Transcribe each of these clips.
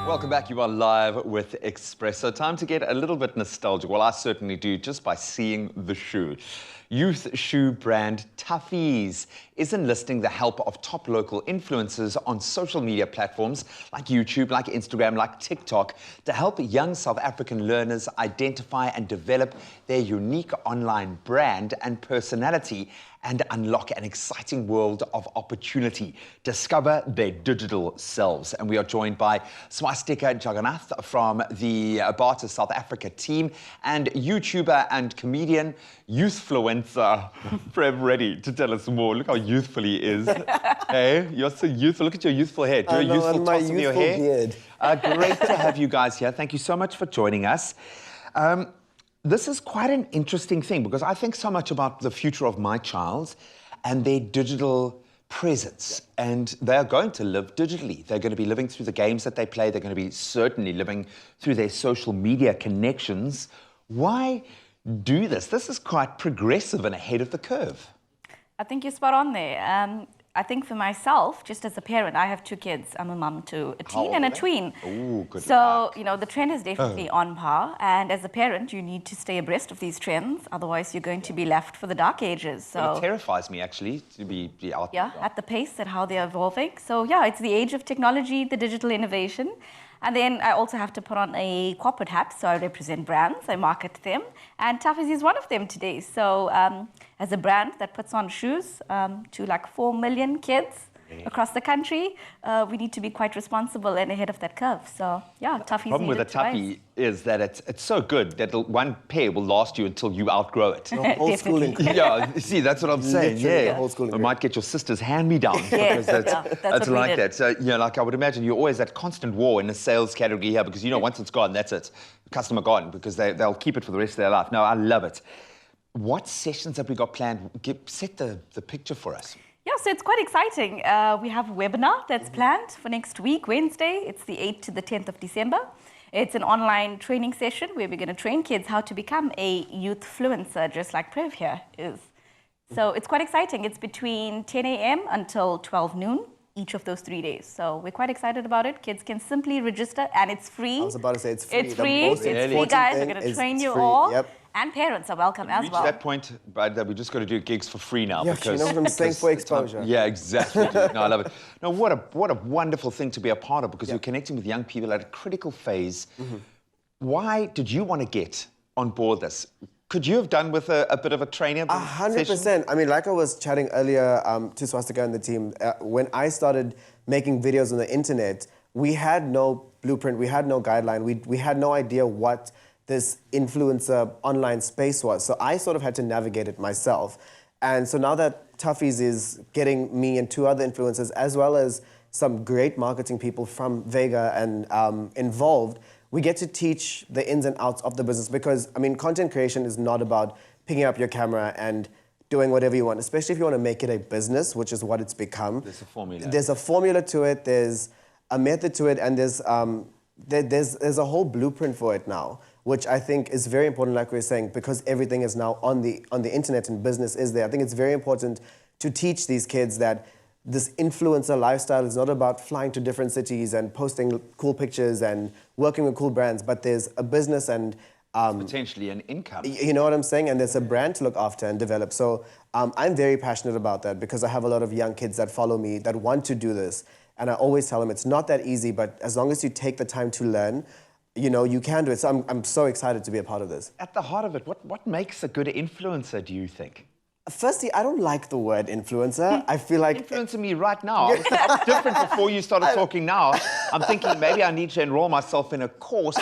Welcome back. You are live with Espresso. Time to get a little bit nostalgic. Well, I certainly do, just by seeing the shoe. Youth shoe brand TOUGHEES is enlisting the help of top local influencers on social media platforms like YouTube, like Instagram, like TikTok, to help young South African learners identify and develop their unique online brand and personality and unlock an exciting world of opportunity. Discover their digital selves. And we are joined by Swastika Jagannath from the Barter South Africa team and YouTuber and comedian, Youthfluencer, Prem, ready to tell us more. Look how youthful he is. Hey, you're so youthful. Look at your youthful hair. Do you have a youthful toss in your hair? Beard. Great to have you guys here. Thank you so much for joining us. This is quite an interesting thing because I think so much about the future of my child and their digital presence. And they are going to live digitally. They're going to be living through the games that they play. They're going to be certainly living through their social media connections. Why do this? This is quite progressive and ahead of the curve. I think you're spot on there. I think for myself, just as a parent, I have two kids. I'm a mum to a teen and a tween. Ooh, good so, luck. you know, the trend is definitely on par. And as a parent, you need to stay abreast of these trends. Otherwise, you're going to be left for the dark ages. So Well, it terrifies me, actually, to be out there. yeah, at the pace at how they're evolving. So yeah, it's the age of technology, the digital innovation. And then I also have to put on a corporate hat. So I represent brands, I market them. And TOUGHEES is one of them today. So as a brand that puts on shoes to like 4 million kids across the country, we need to be quite responsible and ahead of that curve. So yeah, TOUGHEES. The problem with a toughie is that it's so good that one pair will last you until you outgrow it. Old school ingredient. Yeah, see, that's what I'm saying. Literally, Yeah, old school I ingredient. might get your sister's hand-me-down Yeah, because that's what we like did. that. So, you know, like I would imagine you're always at constant war in the sales category here because, you know, once it's gone, that's it. Customer gone, because they'll keep it for the rest of their life. No, I love it. What sessions have we got planned? Set the picture for us. Yeah, so it's quite exciting. We have a webinar that's planned for next week, Wednesday. It's the 8th to the 10th of December. It's an online training session where we're going to train kids how to become a youthfluencer, just like Prev here is. So it's quite exciting. It's between 10 a.m. until 12 noon, each of those 3 days. So we're quite excited about it. Kids can simply register, and it's free. I was about to say it's free. It's free. It's free, guys. We're going to train you all. Yep. And parents are welcome as Reach well. that point, but we're just going to do gigs for free now. Yeah, because you know what I'm saying, for exposure. Yeah, exactly. No, I love it. No, what a wonderful thing to be a part of because you're connecting with young people at a critical phase. Why did you want to get on board this? Could you have done with a bit of a training? 100%. I mean, like I was chatting earlier to Swastika and the team, when I started making videos on the internet, we had no blueprint, we had no guideline, we had no idea what this influencer online space was. So I sort of had to navigate it myself. And so now that TOUGHEES is getting me and two other influencers, as well as some great marketing people from Vega and involved, we get to teach the ins and outs of the business because, I mean, content creation is not about picking up your camera and doing whatever you want, especially if you want to make it a business, which is what it's become. There's a formula. There's a formula to it, there's a method to it, and there's a whole blueprint for it now, which I think is very important, like we were saying, because everything is now on the internet and business is there. I think it's very important to teach these kids that this influencer lifestyle is not about flying to different cities and posting cool pictures and working with cool brands, but there's a business and potentially an income. you know what I'm saying? And there's a brand to look after and develop. So I'm very passionate about that because I have a lot of young kids that follow me that want to do this. And I always tell them it's not that easy, but as long as you take the time to learn, you know, you can do it. So I'm so excited to be a part of this. At the heart of it, what makes a good influencer, do you think? Firstly, I don't like the word influencer. I feel like... Influencing me right now. I'm different before you started talking now. I'm thinking maybe I need to enroll myself in a course.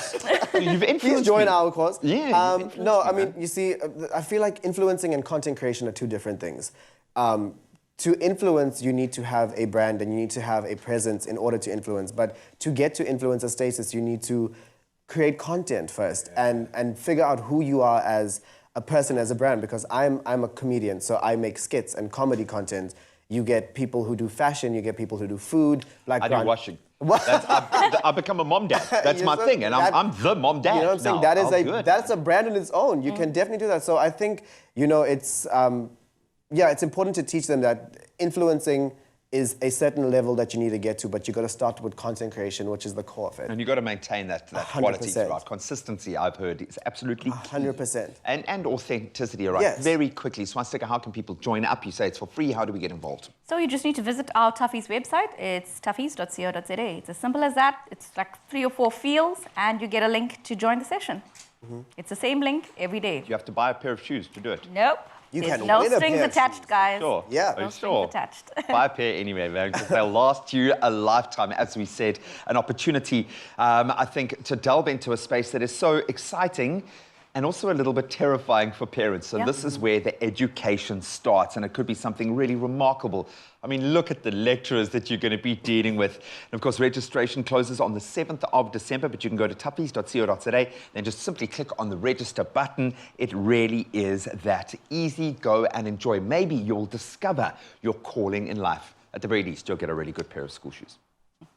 You've influenced Please join me. our course. Yeah, you've no, influenced I me, mean, you see, I feel like influencing and content creation are two different things. To influence, you need to have a brand and you need to have a presence in order to influence. But to get to influencer status, you need to create content first and figure out who you are as a person, as a brand, because I'm a comedian, so I make skits and comedy content. You get people who do fashion, you get people who do food. Like I do washing. What? I become a mom dad. That's my thing, and I'm the mom dad. You know what I'm saying? now. That is Good. that's a brand in its own. You can definitely do that. So I think, you know, it's yeah, it's important to teach them that influencing is a certain level that you need to get to, but you got to start with content creation, which is the core of it. And you've got to maintain that quality 100%. throughout. Consistency, I've heard, is absolutely key. 100%. And authenticity, right? Yes. Very quickly, Swastika, how can people join up? You say it's for free. How do we get involved? So you just need to visit our TOUGHEES website. It's toughees.co.za. It's as simple as that. It's like 3 or 4 fields, and you get a link to join the session. It's the same link every day. Do you have to buy a pair of shoes to do it? Nope. You There's can no win a strings pair of attached, shoes. guys. Sure. Yeah. No Are you strings sure? attached. Buy a pair anyway, man, because they'll last you a lifetime. As we said, an opportunity, I think, to delve into a space that is so exciting and also a little bit terrifying for parents. So Yeah. this is where the education starts, and it could be something really remarkable. I mean, look at the lecturers that you're going to be dealing with. And of course, registration closes on the 7th of December, but you can go to toughees.co.za, then just simply click on the register button. It really is that easy. Go and enjoy. Maybe you'll discover your calling in life. At the very least, you'll get a really good pair of school shoes.